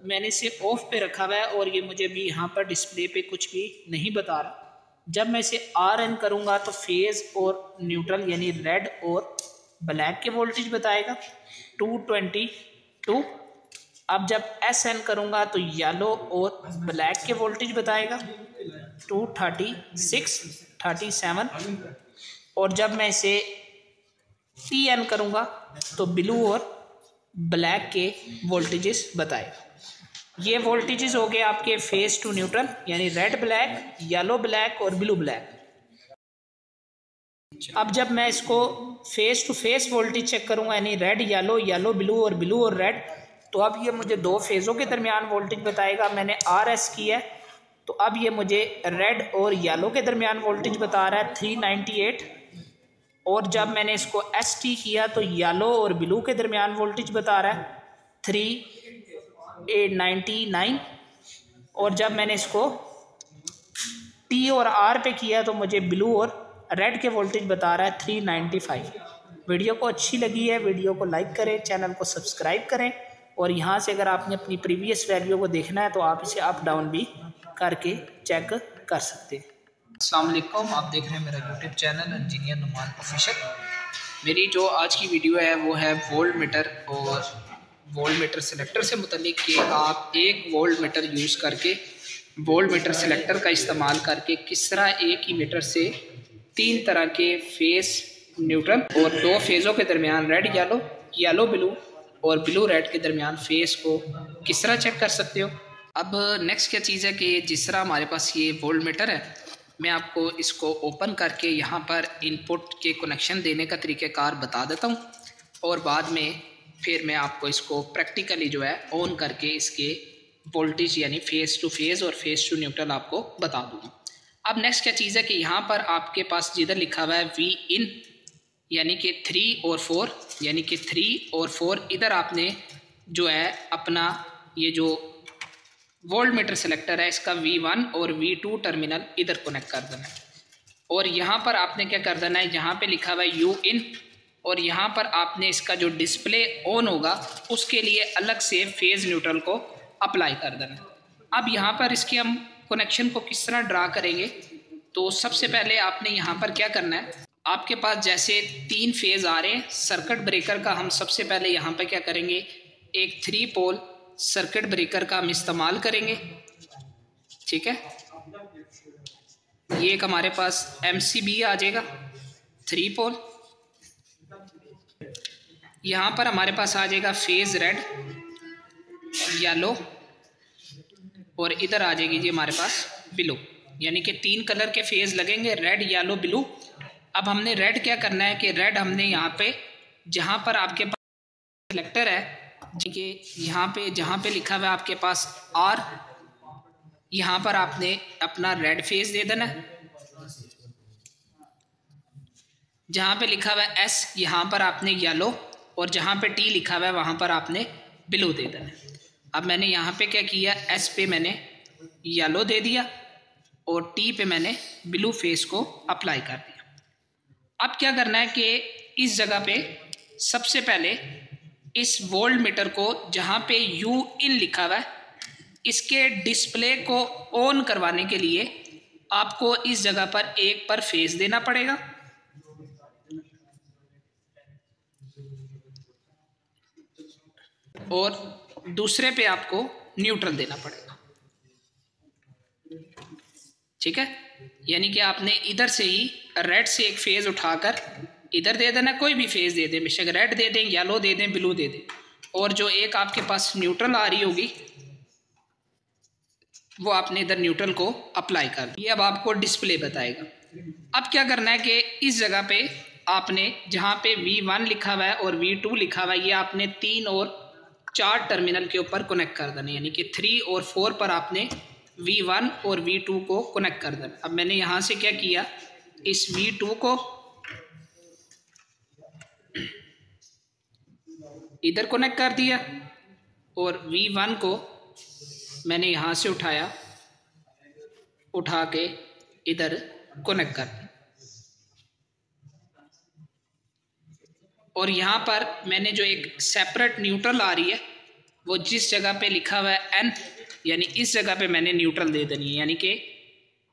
मैंने इसे ऑफ पे रखा हुआ है और ये मुझे भी यहाँ पर डिस्प्ले पे कुछ भी नहीं बता रहा। जब मैं इसे RN करूँगा तो फेज़ और न्यूट्रल यानी रेड और ब्लैक के वोल्टेज बताएगा 222। अब जब SN करूँगा तो येलो और ब्लैक के वोल्टेज बताएगा 236, 37। और जब मैं इसे TN करूँगा तो ब्लू और ब्लैक के वोल्टेजेस बताएगा। ये वोल्टेजेस हो गए आपके फेस टू न्यूट्रल यानी रेड ब्लैक, येलो ब्लैक और ब्लू ब्लैक। अब जब मैं इसको phase to phase voltage check करूँगा यानी रेड येलो, येलो ब्लू और ब्लू और रेड, तो अब ये मुझे दो फेज़ों के दरमियान वोल्टेज बताएगा। मैंने RS किया है तो अब ये मुझे रेड और येलो के दरमियान वोल्टेज बता रहा है 398। और जब मैंने इसको ST किया तो येलो और ब्लू के दरमियान वोल्टेज बता रहा है 399। और जब मैंने इसको T और R पे किया तो मुझे ब्लू और रेड के वोल्टेज बता रहा है 395। वीडियो को अच्छी लगी है, वीडियो को लाइक करें, चैनल को सब्सक्राइब करें। और यहाँ से अगर आपने अपनी प्रीवियस वैल्यू को देखना है तो आप इसे अप डाउन भी करके चेक कर सकते हैं। अस्सलाम वालेकुम, आप देख रहे हैं मेरा YouTube channel engineer Numan official. मेरी जो आज की वीडियो है वो है वोल्ट मीटर और वोल्ट मीटर सेलेक्टर से मुतल्लिक कि आप एक वोल्ट मीटर यूज़ करके वोल्ट मीटर सेलेक्टर का इस्तेमाल करके किस तरह एक ही मीटर से 3 तरह के फेस न्यूट्रल और 2 फेज़ों के दरमियान रेड येलो, येलो ब्लू और ब्लू रेड के दरमियान फेस को किस तरह चेक कर सकते हो। अब नेक्स्ट क्या चीज़ है कि जिस तरह हमारे पास ये वोल्ट मीटर है, मैं आपको इसको ओपन करके यहाँ पर इनपुट के कनेक्शन देने का तरीक़ाकार बता देता हूँ और बाद में फिर मैं आपको इसको प्रैक्टिकली जो है ऑन करके इसके वोल्टेज यानी फेस टू फेज़ और फेस टू न्यूट्रल आपको बता दूँगा। अब नेक्स्ट क्या चीज़ है कि यहाँ पर आपके पास जिधर लिखा हुआ है Vin यानी कि 3 और 4 यानी कि 3 और 4 इधर आपने जो है अपना ये जो वोल्ट मीटर सेलेक्टर है इसका V1 और V2 टर्मिनल इधर कनेक्ट कर देना है। और यहाँ पर आपने क्या कर देना है, यहाँ पे लिखा हुआ है Uin और यहाँ पर आपने इसका जो डिस्प्ले ऑन होगा उसके लिए अलग से फेज़ न्यूट्रल को अप्लाई कर देना है। अब यहाँ पर इसके हम कनेक्शन को किस तरह ड्रा करेंगे, तो सबसे पहले आपने यहाँ पर क्या करना है, आपके पास जैसे 3 फेज़ आ रहे हैं सर्किट ब्रेकर का, हम सबसे पहले यहाँ पर क्या करेंगे, एक 3 पोल सर्किट ब्रेकर का हम इस्तेमाल करेंगे। ठीक है, ये एक हमारे पास MCB आ जाएगा 3 पोल। यहाँ पर हमारे पास आ जाएगा फेज़ रेड येलो और इधर आ जाएगी जी हमारे पास ब्लू, यानी कि 3 कलर के फेज़ लगेंगे रेड येलो ब्लू। अब हमने रेड क्या करना है कि रेड हमने यहाँ पे जहाँ पर आपके पास सेलेक्टर है कि यहाँ पे जहाँ पे लिखा हुआ है आपके पास R, यहाँ पर आपने अपना रेड फेज़ दे देना है। जहाँ पे लिखा हुआ है S यहाँ पर आपने येलो और जहाँ पे T लिखा हुआ है वहाँ पर आपने ब्लू दे देना है। अब मैंने यहाँ पे क्या किया, S पे मैंने येलो दे दिया और T पे मैंने ब्लू फेस को अप्लाई कर दिया। अब क्या करना है कि इस जगह पे सबसे पहले इस वोल्ट मीटर को जहाँ पे Uin लिखा हुआ है इसके डिस्प्ले को ऑन करवाने के लिए आपको इस जगह पर 1 पर फेस देना पड़ेगा और दूसरे पे आपको न्यूट्रल देना पड़ेगा। ठीक है, यानी कि आपने इधर से ही रेड से एक फेज़ उठाकर इधर दे देना, कोई भी फेज़ दे दें, बेशक रेड दे दें, येलो दे दें, ब्लू दे दें, और जो एक आपके पास न्यूट्रल आ रही होगी वो आपने इधर न्यूट्रल को अप्लाई कर दिया। अब आपको डिस्प्ले बताएगा। अब क्या करना है कि इस जगह पे आपने जहाँ पे V1 लिखा हुआ है और V2 लिखा हुआ है ये आपने 3 और 4 टर्मिनल के ऊपर कनेक्ट कर देना, यानी कि 3 और 4 पर आपने V1 और V2 को कनेक्ट कर देना। अब मैंने यहाँ से क्या किया, इस V2 को इधर कनेक्ट कर दिया और V1 को मैंने यहाँ से उठा के इधर कनेक्ट कर दिया। और यहाँ पर मैंने जो एक सेपरेट न्यूट्रल आ रही है वो जिस जगह पे लिखा हुआ है एन, यानी इस जगह पे मैंने न्यूट्रल दे देनी है। यानी कि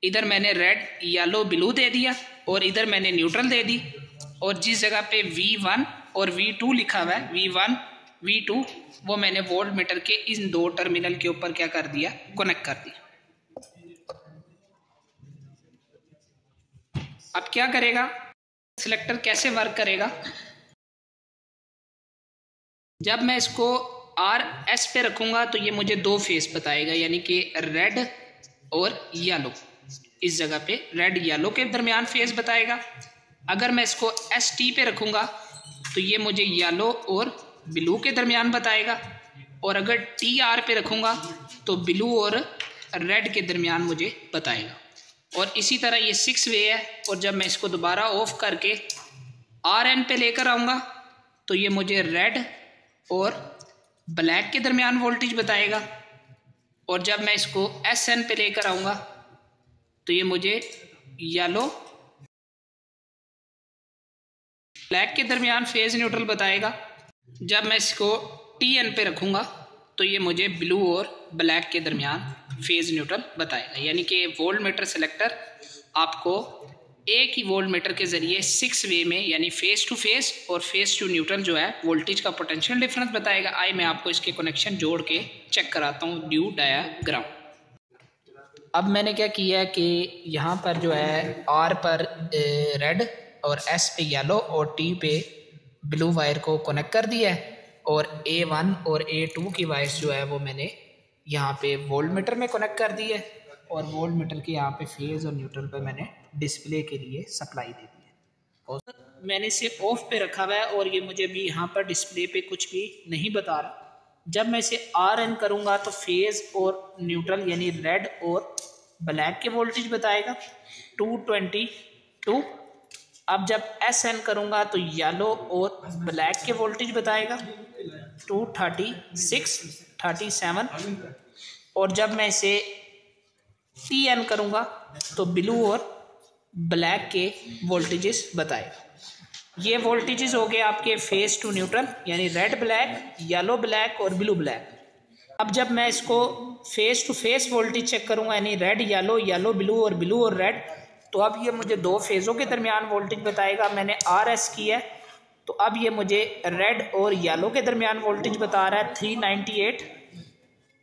इधर मैंने रेड येलो ब्लू दे दिया और इधर मैंने न्यूट्रल दे दी, और जिस जगह पे V1 और V2 लिखा हुआ है, V1 V2, वो मैंने वोल्ट मीटर के इन दो टर्मिनल के ऊपर क्या कर दिया, कनेक्ट कर दिया। अब क्या करेगा सिलेक्टर, कैसे वर्क करेगा, जब मैं इसको RS पे रखूँगा तो ये मुझे दो फेस बताएगा, यानी कि रेड और येलो। इस जगह पे रेड येलो के दरमियान फेस बताएगा। अगर मैं इसको ST पे रखूँगा तो ये मुझे येलो और ब्लू के दरमियान बताएगा, और अगर TR पे रखूँगा तो ब्लू और रेड के दरमियान मुझे बताएगा। और इसी तरह ये 6 वे है, और जब मैं इसको दोबारा ऑफ करके RN पे लेकर आऊँगा तो ये मुझे रेड और ब्लैक के दरमियान वोल्टेज बताएगा, और जब मैं इसको SN पे लेकर आऊँगा तो ये मुझे येलो ब्लैक के दरमियान फेज न्यूट्रल बताएगा। जब मैं इसको TN पे रखूँगा तो ये मुझे ब्लू और ब्लैक के दरमियान फेज न्यूट्रल बताएगा। यानी कि वोल्ट मीटर सेलेक्टर आपको एक ही वोल्ट मीटर के ज़रिए 6 वे में, यानी फेस टू फेस और फेस टू न्यूट्रल जो है वोल्टेज का पोटेंशियल डिफरेंस बताएगा। आइए मैं आपको इसके कनेक्शन जोड़ के चेक कराता हूँ ड्यू डायाग्राम। अब मैंने क्या किया है कि यहाँ पर जो है R पर रेड और S पे येलो और T पे ब्लू वायर को कनेक्ट कर दिया है, और A1 और A2 की वायर्स जो है वो मैंने यहाँ पे वोल्ट मीटर में कनेक्ट कर दी है, और वोल्ट मीटर के यहाँ पे फेज और न्यूट्रल पे मैंने डिस्प्ले के लिए सप्लाई दे दी है। और मैंने इसे ऑफ पे रखा हुआ है और ये मुझे भी यहाँ पर डिस्प्ले पे कुछ भी नहीं बता रहा। जब मैं इसे RN करूँगा तो फेज और न्यूट्रल यानी रेड और ब्लैक के वोल्टेज बताएगा 222। अब जब SN करूँगा तो येलो और ब्लैक के वोल्टेज बताएगा 236, 37, और जब मैं इसे TN करूँगा तो ब्लू और ब्लैक के वोल्टेजेस बताएगा। ये वोल्टेजेस हो गए आपके फेस टू न्यूट्रल, यानी रेड ब्लैक, येलो ब्लैक और ब्लू ब्लैक। अब जब मैं इसको phase to phase voltage check करूँगा, यानी रेड येलो, येलो ब्लू और ब्लू और रेड, तो अब ये मुझे दो फेज़ों के दरमियान वोल्टेज बताएगा। मैंने RS किया है तो अब ये मुझे रेड और येलो के दरमियान वोल्टेज बता रहा है 398,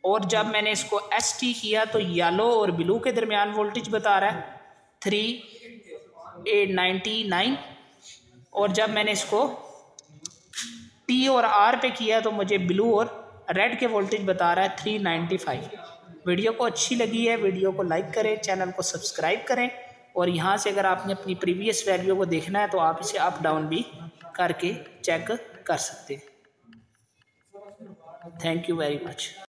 और जब मैंने इसको ST किया तो येलो और ब्लू के दरमियान वोल्टेज बता रहा है 399, और जब मैंने इसको T और R पे किया तो मुझे ब्लू और रेड के वोल्टेज बता रहा है 395। वीडियो को अच्छी लगी है, वीडियो को लाइक करें, चैनल को सब्सक्राइब करें, और यहाँ से अगर आपने अपनी प्रीवियस वैल्यू को देखना है तो आप इसे अप डाउन भी करके चेक कर सकते हैं। Thank you very much.